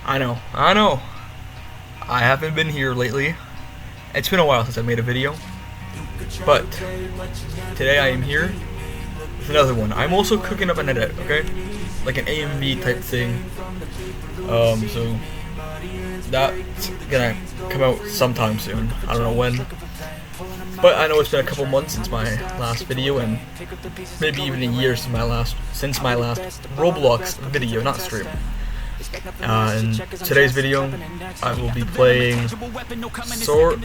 I know. I haven't been here lately. It's been a while since I made a video. But today I am here with another one. I'm also cooking up an edit, okay? Like an AMV type thing. So that's gonna come out sometime soon. I don't know when. But I know it's been a couple months since my last video, and maybe even a year since my last Roblox video, not stream. In today's video, I will be playing Sword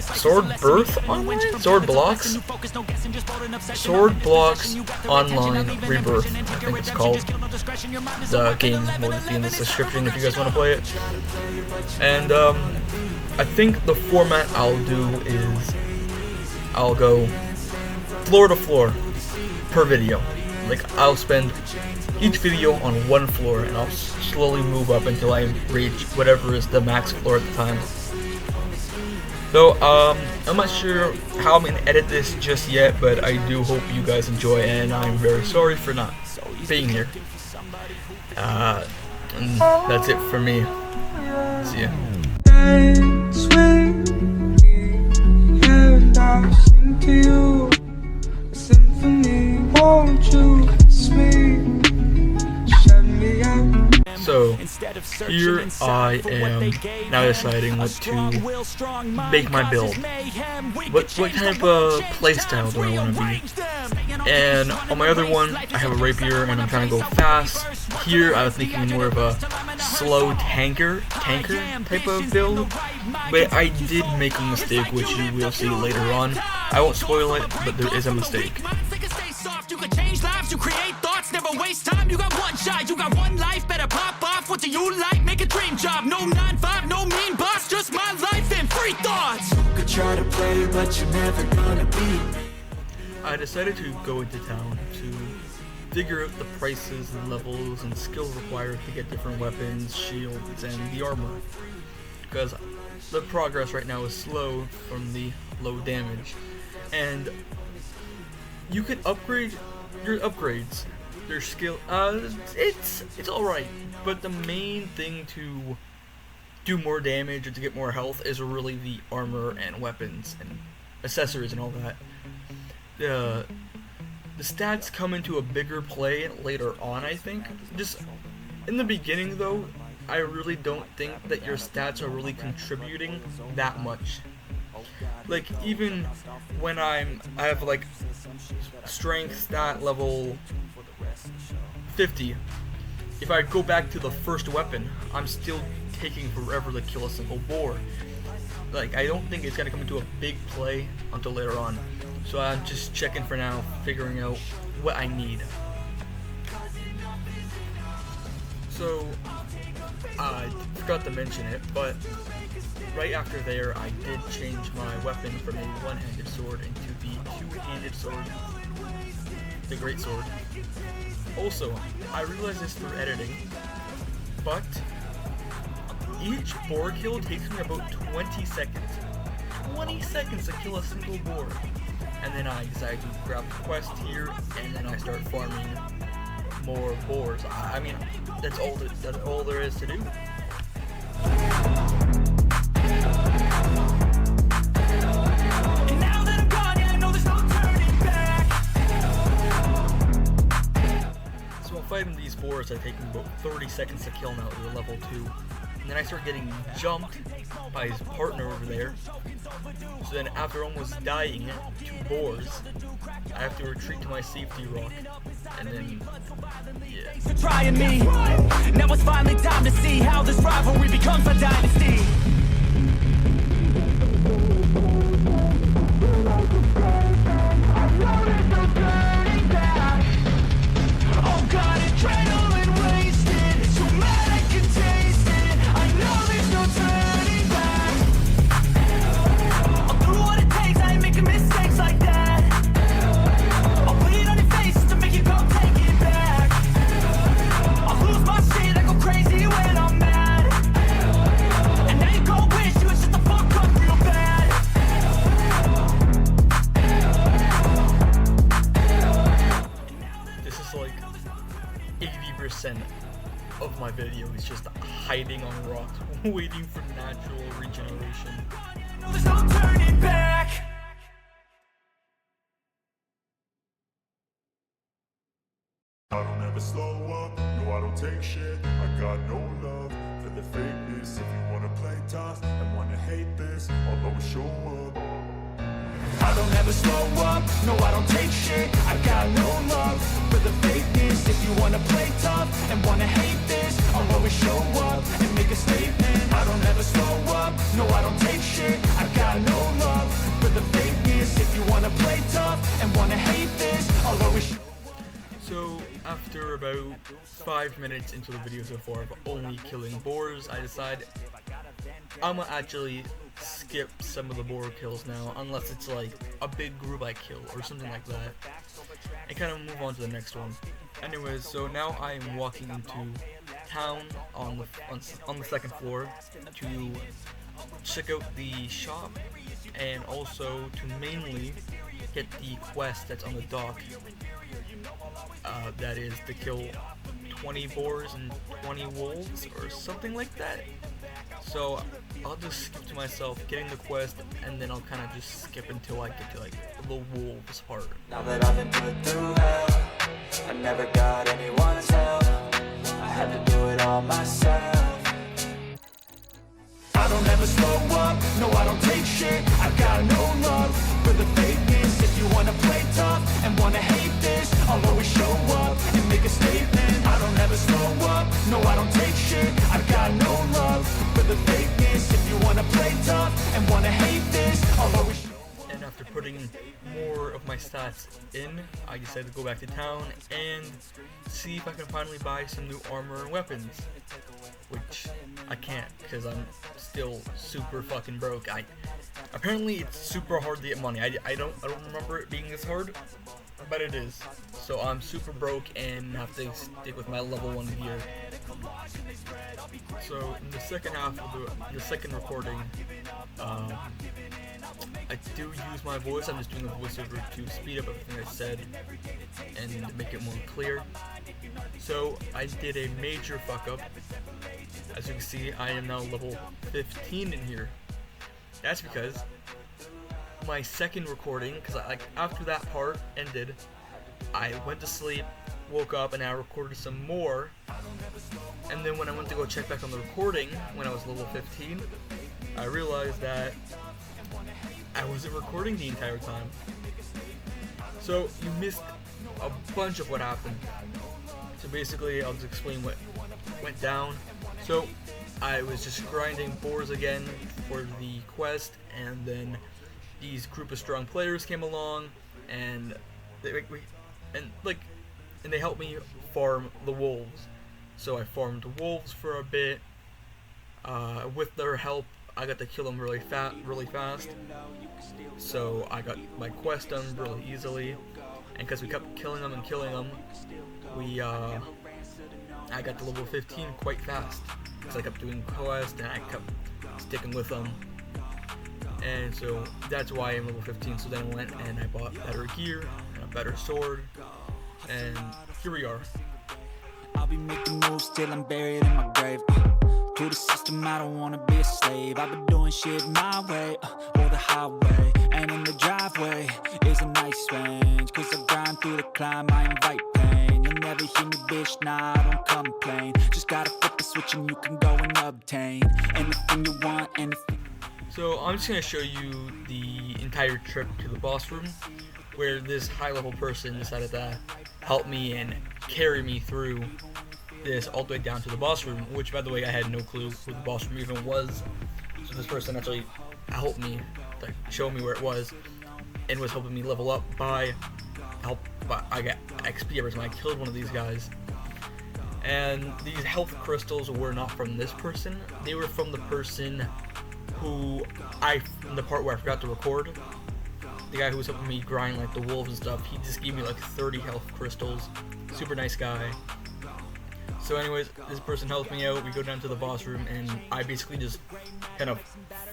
Blox Online Rebirth, I think it's called. The game will be in the description if you guys want to play it. And I think the format I'll do is I'll go floor to floor per video. Like, I'll spend each video on one floor, and I'll slowly move up until I reach whatever is the max floor at the time. So, I'm not sure how I'm going to edit this just yet, but I do hope you guys enjoy, and I'm very sorry for not being here. And that's it for me. See ya. To you, a symphony, won't you shut me up. So, here I am now deciding what to make my build. What type of playstyle do I want to be? And on my other one, I have a rapier and I'm trying to go fast. Here I was thinking more of a slow tanker type of build. But I did make a mistake, which you will see later on. I won't spoil it, but there is a mistake. You could change lives, you create thoughts, never waste time. You got one shot, you got one life, better pop off. What do you like? Make a dream job. No 9-5, no mean boss, just my life and free thoughts. You could try to play, but you're never gonna beat. I decided to go into town to figure out the prices and levels and skills required to get different weapons, shields, and the armor. Because the progress right now is slow from the low damage. And you can upgrade your upgrades, your skill. It's alright, but the main thing to do more damage or to get more health is really the armor and weapons and accessories and all that. The stats come into a bigger play later on, I think. Just in the beginning, though, I really don't think that your stats are really contributing that much. Like, even when I have like strength stat level 50, if I go back to the first weapon, I'm still taking forever to kill a single boar. Like, I don't think it's gonna come into a big play until later on. So I'm just checking for now, figuring out what I need. So I forgot to mention it, but right after there, I did change my weapon from a one-handed sword into the two-handed sword, the great sword. Also, I realized this through editing, but each boar kill takes me about 20 seconds. 20 seconds to kill a single boar. And then I decide to grab the quest here, and then I start farming more boars. I mean, that's all there is to do. Fighting these boars are taking about 30 seconds to kill now to level 2. And then I start getting jumped by his partner over there. So then after almost dying to boars, I have to retreat to my safety rock. And then, yeah. Trying me. Now it's finally time to see how this rivalry becomes a dynasty. rot, waiting for natural regeneration. There's no turning back. I don't ever slow up, no I don't take shit. I got no love for the fakeness. If you wanna play tough and wanna hate this, I'll always show up. I don't ever slow up, no I don't take shit. I got no love for the fakeness. If you wanna play tough and wanna hate this, I'll always show up and make a statement. I don't ever slow up, no I don't take shit. I got no love for the fakeness. If you wanna play tough and wanna hate this, I'll always show up. So, after about 5 minutes into the video so far of only killing boars, I decide I'm gonna actually skip some of the boar kills now, unless it's like a big group I kill or something like that, and kind of move on to the next one. Anyways, so now I am walking into town on the second floor to check out the shop, and also to mainly hit the quest that's on the dock. That is to kill 20 boars and 20 wolves or something like that. So I'll just skip to myself getting the quest, and then I'll kind of just skip until I get to like the wolves part. Now that I've been put through hell, I never got anyone's help. I had to do it all myself. I don't ever slow up, no I don't take shit. I got no love for the fakeness. If you wanna play tough and wanna hate this, I'll always show up and make a statement. I don't ever slow up, no I don't take shit. I got no love for the fakeness. If you wanna play tough and wanna hate this, I'll always show up. And after putting more of my stats in, I decided to go back to town and see if I can finally buy some new armor and weapons. Which I can't, because I'm still super fucking broke. Apparently it's super hard to get money. I don't remember it being this hard, but it is. So I'm super broke and have to stick with my level 1 gear. So in the second half of the second recording, I do use my voice. I'm just doing a voiceover to speed up everything I said and make it more clear. So I did a major fuck up. As you can see, I am now level 15 in here. That's because my second recording, because after that part ended, I went to sleep, woke up, and I recorded some more. And then when I went to go check back on the recording, when I was level 15, I realized that I wasn't recording the entire time. So you missed a bunch of what happened. So basically, I'll just explain what went down. So I was just grinding boars again for the quest, and then these group of strong players came along, and they helped me farm the wolves. So I farmed wolves for a bit. With their help, I got to kill them really fast. So I got my quest done really easily, and because we kept killing them, I got to level 15 quite fast, because I kept doing quests and I kept sticking with them. And so that's why I'm level 15. So then I went and I bought better gear and a better sword, and here we are. I'll be making moves till I'm buried in my grave. To the system, I don't wanna be a slave. I've been doing shit my way, or the highway. And in the driveway is a nice range, cause I grind through the climb, I invite pain. You'll never hear me, bitch, nah, I don't complain. Just gotta flip the switch and you can go and obtain anything you want, anything. So I'm just going to show you the entire trip to the boss room, where this high level person decided to help me and carry me through this all the way down to the boss room, which by the way I had no clue who the boss room even was. So this person actually helped me, like, show me where it was, and was helping me level up by I got XP every time I killed one of these guys. And these health crystals were not from this person, they were from the person who in the part where I forgot to record, the guy who was helping me grind like the wolves and stuff. He just gave me like 30 health crystals. Super nice guy. So anyways, this person helps me out. We go down to the boss room, and I basically just kind of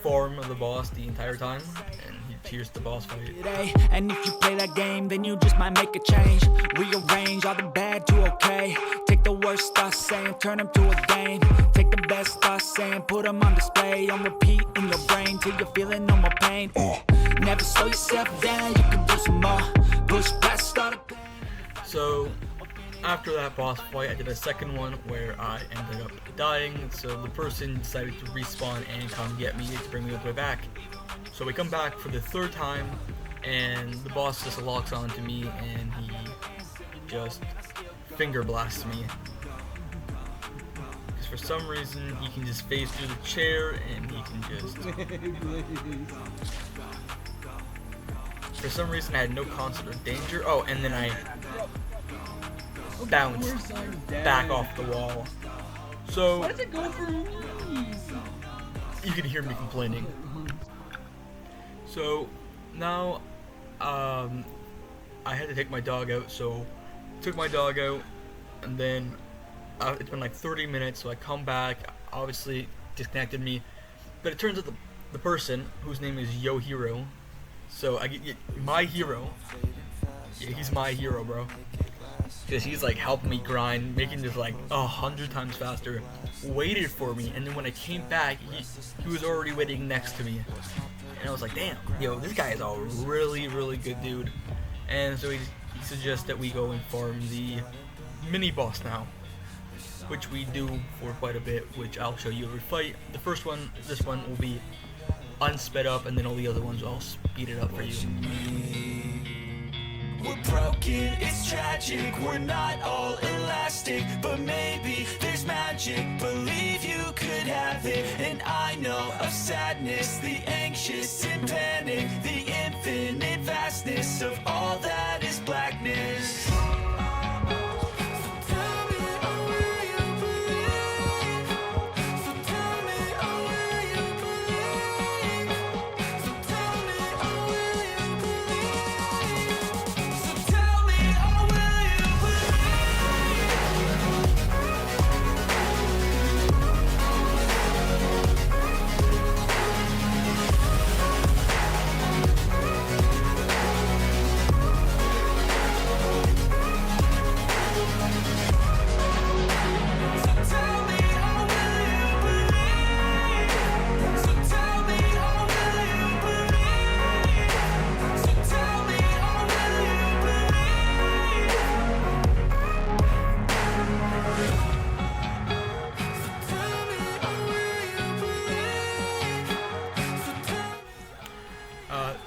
farm the boss the entire time, and he cheers the boss fight. Today, and if you play that game, then you just might make a change. Rearrange all the bad to okay. Take the worst thoughts saying, turn them to a game. Take the best thoughts saying, put them on display, on repeat in your brain till you're feeling no more pain. Never slow yourself down, you can do some more. Push past all the... So after that boss fight, I did a second one where I ended up dying, so the person decided to respawn and come get me to bring me all the way back. So we come back for the third time, and the boss just locks on to me, and he just finger blasts me. Because for some reason, he can just phase through the chair, and he can just... For some reason, I had no concept of danger. Oh, and then I bounced back off the wall. So Why does it go for me? you can hear me complaining. So now I had to take my dog out, so took my dog out, and then it's been like 30 minutes, so I come back, obviously disconnected me, but it turns out the person whose name is Yo Hero, so I get my hero. Yeah, he's my hero, bro. Because he's like helping me grind, making this like 100 times faster. Waited for me, and then when I came back, he was already waiting next to me. And I was like, damn, yo, this guy is a really, really good dude. And so he suggests that we go and farm the mini boss now, which we do for quite a bit, which I'll show you every fight. The first one, this one will be unsped up, and then all the other ones I'll speed it up for you. We're broken, it's tragic, we're not all elastic, but maybe there's magic, believe you could have it. And I know of sadness, the anxious and panic, the infinite vastness of all that is blackness.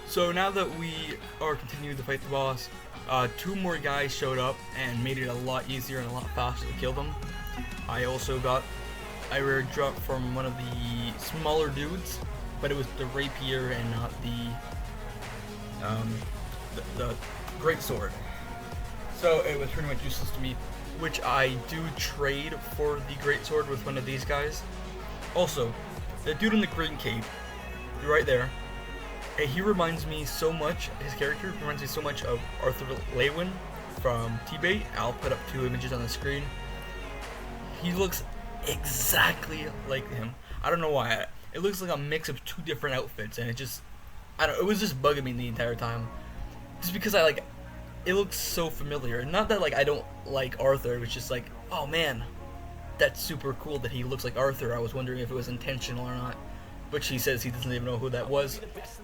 So now that we are continuing to fight the boss, 2 more guys showed up and made it a lot easier and a lot faster to kill them. I also got a rare drop from one of the smaller dudes, but it was the rapier and not the great sword. So it was pretty much useless to me, which I do trade for the great sword with one of these guys. Also, the dude in the green cape, right there. He reminds me so much, his character reminds me so much of Arthur Lewin from T-Bait. I'll put up 2 images on the screen. He looks exactly like him. I don't know why. It looks like a mix of 2 different outfits, and it just, I don't know, it was just bugging me the entire time. Just because it looks so familiar. Not that I don't like Arthur, it's just like, oh man, that's super cool that he looks like Arthur. I was wondering if it was intentional or not. Which he says he doesn't even know who that was.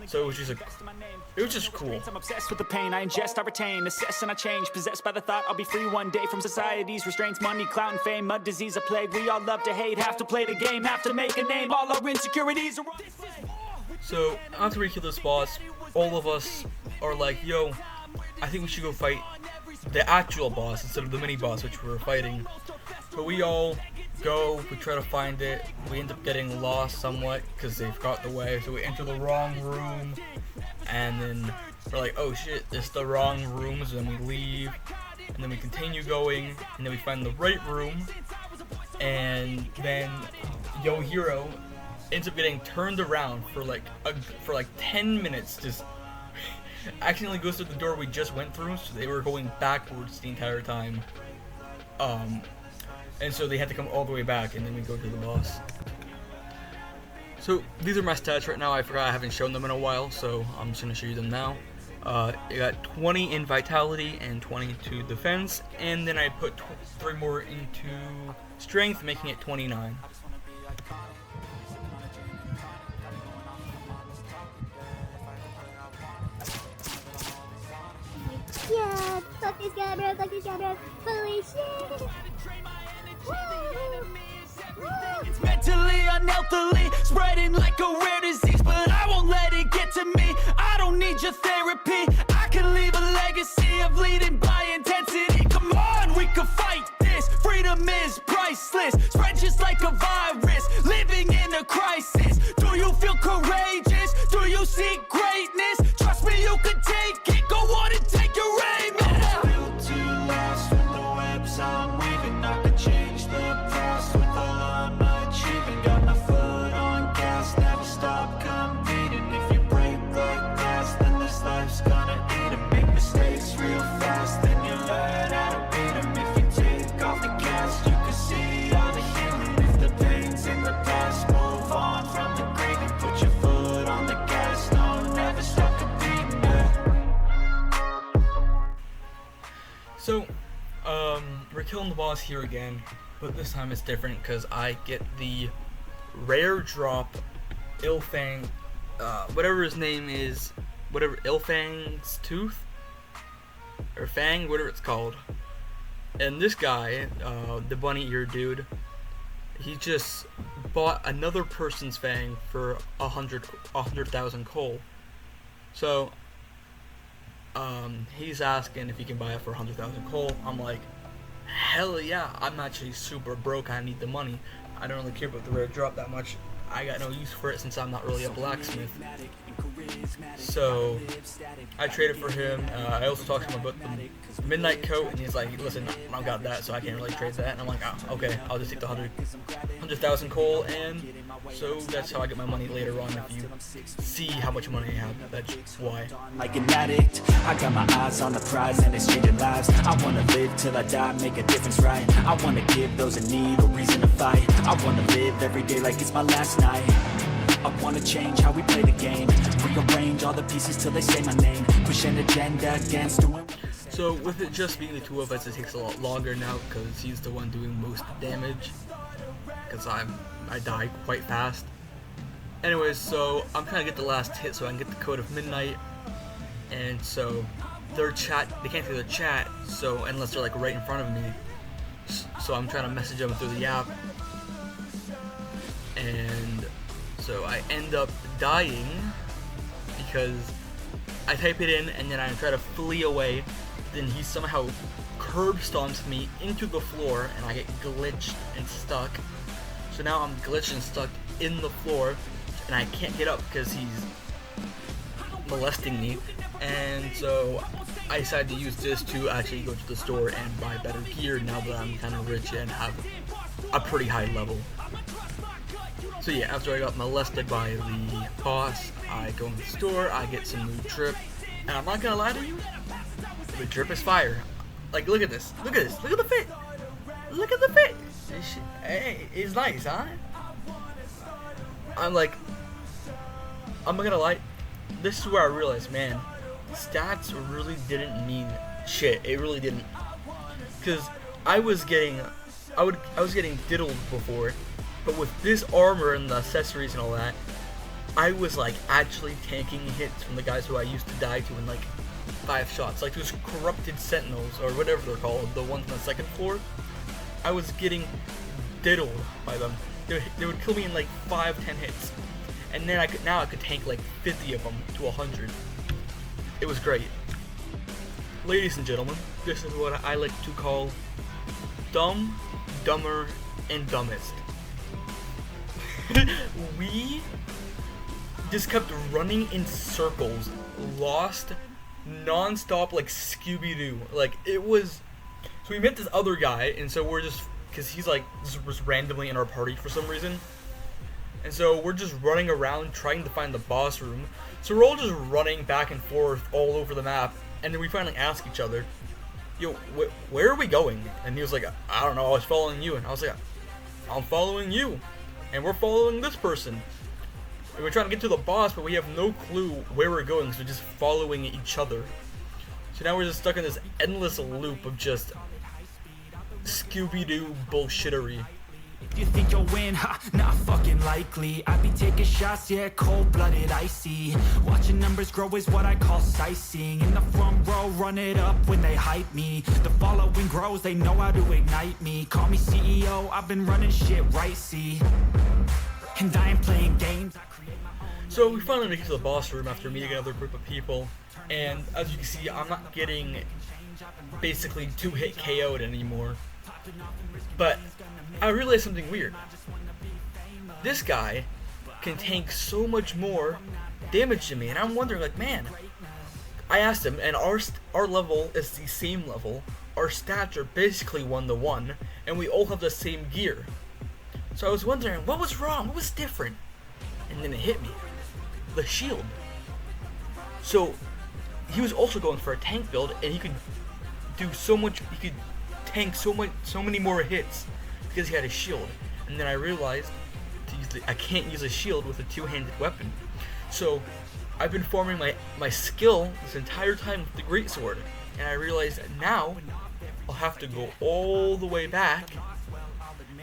So it was just cool. I'm obsessed with the pain I ingest, I retain, assess and I change. Possessed by the thought I'll be free one day from society's restraints, money, clout, and fame, mud, disease, a plague. We all love to hate, have to play the game, have to make a name. All our insecurities are. So after we kill this boss, all of us are like, yo, I think we should go fight the actual boss instead of the mini boss which we were fighting. But we all go, we try to find it, we end up getting lost somewhat because they forgot the way, so we enter the wrong room, and then we're like, oh shit, it's the wrong room, so then we leave, and then we continue going, and then we find the right room, and then Yo Hero ends up getting turned around for like 10 minutes, just accidentally goes through the door we just went through, so they were going backwards the entire time. and so they had to come all the way back, and then we go to the boss. So these are my stats right now. I forgot I haven't shown them in a while, so I'm just gonna show you them now. I got 20 in vitality and 22 defense, and then I put 3 more into strength, making it 29. Yeah, fuck this guy, bro, fuck this guy, bro. Holy shit. It's mentally, unhealthily, spreading like a rare disease, but I won't let it get to me. I don't need your therapy. I can leave a legacy of leading by intensity. Come on, we can fight this. Freedom is priceless. Spread just like a virus. Living in a crisis. Do you feel courageous? Do you seek greatness? Trust me, you can take it. Go on and take your aim. Yeah. Built to last with the webs I'm weaving. I could change the past with all I'm achieving. Got my foot on gas, never stop competing. If you break the glass, then this life's gonna eat 'em. Make mistakes real fast, then you learn how to beat 'em. If you take off the cast, you can see all the healing. If the pain's in the past, move on from the grave and put your foot on the gas. Don't never stop competing. So, we're killing the boss here again, but this time it's different because I get the rare drop Ilfang, whatever his name is, whatever, Ilfang's Tooth? Or Fang, whatever it's called. And this guy, the bunny ear dude, he just bought another person's Fang for 100,000 coal. So, he's asking if he can buy it for 100,000 coal. I'm like, hell yeah, I'm actually super broke, I need the money. I don't really care about the rare drop that much. I got no use for it since I'm not really a blacksmith. So I traded for him. I also talked to him about the midnight coat, and he's like, listen, I don't got that, so I can't really trade that. And I'm like, oh, okay, I'll just take the 100,000 coal, and so that's how I get my money later on. If you see how much money I have, that's why. Like an addict, I got my eyes on the prize and it's changing lives. I wanna live till I die, make a difference, right? I wanna give those in need a reason to fight. I wanna live every day like it's my last night. I wanna change how we play the game, rearrange all the pieces till they say my name, push an agenda against doing. So with it just being the two of us, it takes a lot longer now because he's the one doing most damage. Because I die quite fast. Anyways, so I'm trying to get the last hit so I can get the Code of Midnight. And so their chat, they can't see their chat, so unless they're like right in front of me. So I'm trying to message them through the app. And so I end up dying because I type it in and then I try to flee away. Then he somehow curb stomps me into the floor and I get glitched and stuck. So now I'm glitched and stuck in the floor and I can't get up because he's molesting me. And so I decided to use this to actually go to the store and buy better gear now that I'm kind of rich and have a pretty high level. So yeah, after I got molested by the boss, I go into the store, I get some new drip, and I'm not gonna lie to you, the drip is fire. Like, look at this, look at this, look at the fit, look at the fit. This shit, hey, it's nice, huh? I'm like, I'm not gonna lie, this is where I realized, man, stats really didn't mean shit. It really didn't, because I was getting diddled before. But with this armor and the accessories and all that, I was like actually tanking hits from the guys who I used to die to in like 5 shots. Like those corrupted sentinels or whatever they're called, the ones on the second floor. I was getting diddled by them. They would kill me in like 5-10 hits. And then I could tank like 50 of them to 100. It was great. Ladies and gentlemen, this is what I like to call dumb, dumber, and dumbest. We just kept running in circles, lost, non-stop, like Scooby-Doo. Like, it was, so we met this other guy, and so we're just, because he's like, just randomly in our party for some reason. And so we're just running around trying to find the boss room. So we're all just running back and forth all over the map, and then we finally ask each other, yo, where are we going? And he was like, I don't know, I was following you. And I was like, I'm following you. And we're following this person. And we're trying to get to the boss, but we have no clue where we're going, so we're just following each other. So now we're just stuck in this endless loop of just Scooby-Doo bullshittery. If you think you'll win, ha, not fucking likely. I be taking shots, yeah, cold-blooded, icy. Watching numbers grow is what I call sightseeing. In the front row, run it up when they hype me. The following grows, they know how to ignite me. Call me CEO, I've been running shit right, see. And I ain't playing games. So we finally make it to the boss room after meeting another group of people. And as you can see, I'm not getting basically 2-hit KO'd anymore. But I realized something weird. This guy can tank so much more damage than me, and I'm wondering, like, man, I asked him, and our level is the same level, our stats are basically 1-to-1, and we all have the same gear. So I was wondering, what was wrong, what was different? And then it hit me, the shield. So he was also going for a tank build, and he could do so much, he could tank so many more hits because he had a shield. And then I realized I can't use a shield with a two-handed weapon. So I've been farming my skill this entire time with the greatsword, and I realized that now I'll have to go all the way back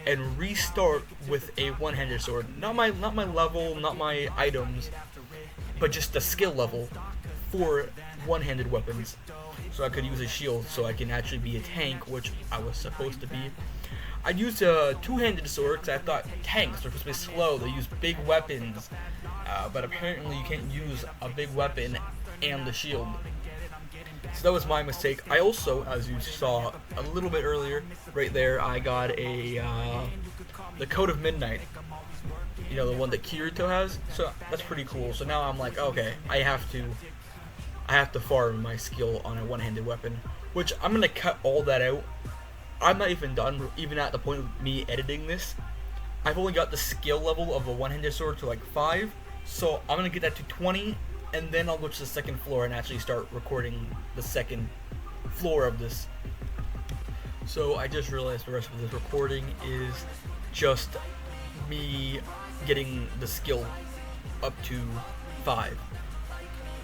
and restart with a one-handed sword. Not my level, not my items, but just the skill level for one-handed weapons. So I could use a shield so I can actually be a tank, which I was supposed to be. I used a two-handed sword because I thought tanks are supposed to be slow, they use big weapons, but apparently you can't use a big weapon and the shield. So that was my mistake. I also, as you saw a little bit earlier, right there, I got the Code of Midnight. You know, the one that Kirito has. So that's pretty cool. So now I'm like, okay, I have to farm my skill on a one-handed weapon, which I'm gonna cut all that out. I'm not even done, even at the point of me editing this. I've only got the skill level of a one-handed sword to like 5, so I'm gonna get that to 20, and then I'll go to the second floor and actually start recording the second floor of this. So I just realized the rest of this recording is just me getting the skill up to 5,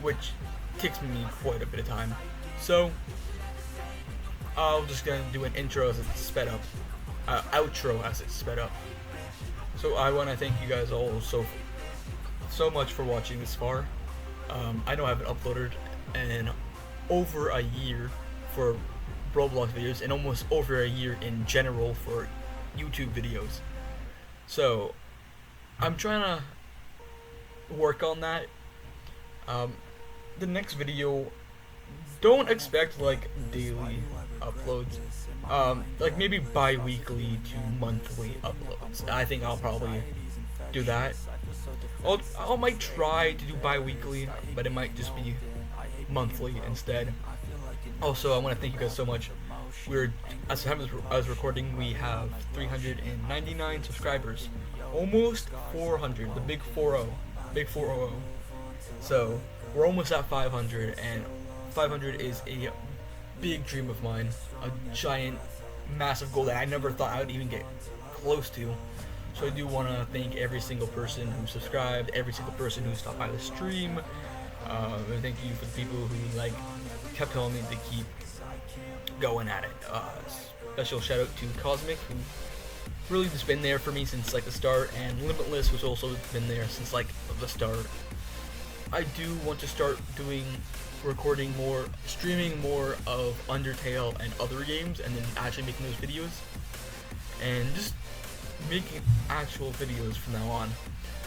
which takes me quite a bit of time. So I'm just gonna do an intro as it's sped up, outro as it's sped up. So I want to thank you guys all so much for watching this far. I know I haven't uploaded in over a year for Roblox videos, and almost over a year in general for YouTube videos. So I'm trying to work on that. The next video, don't expect like daily uploads, like maybe bi-weekly to monthly uploads. I think I'll probably do that. I might try to do bi-weekly, but it might just be monthly instead. Also, I want to thank you guys so much. As the time I was recording, we have 399 subscribers, almost 400, the big 4-0, big 400. So we're almost at 500, and 500 is a big dream of mine, a giant, massive goal that I never thought I would even get close to. So I do want to thank every single person who subscribed, every single person who stopped by the stream, and thank you for the people who kept telling me to keep going at it. Special shout out to Cosmic, who really just been there for me since the start, and Limitless, who's also been there since the start. I do want to start recording more, streaming more of Undertale and other games, and then actually making those videos, and just making actual videos from now on,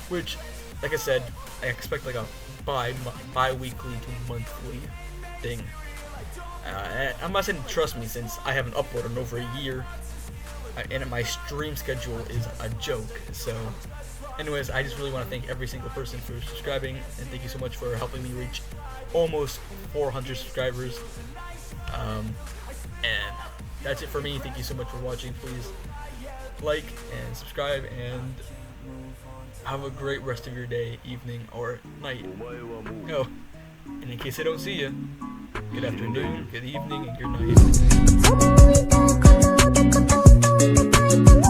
which, like I said, I expect a bi-weekly to monthly thing. I'm not saying trust me, since I haven't uploaded in over a year, and my stream schedule is a joke. So anyways, I just really want to thank every single person for subscribing, and thank you so much for helping me reach almost 400 subscribers. And that's it for me. Thank you so much for watching. Please like and subscribe, and have a great rest of your day, evening, or night. Oh, and in case I don't see you, good afternoon, good evening, and good night.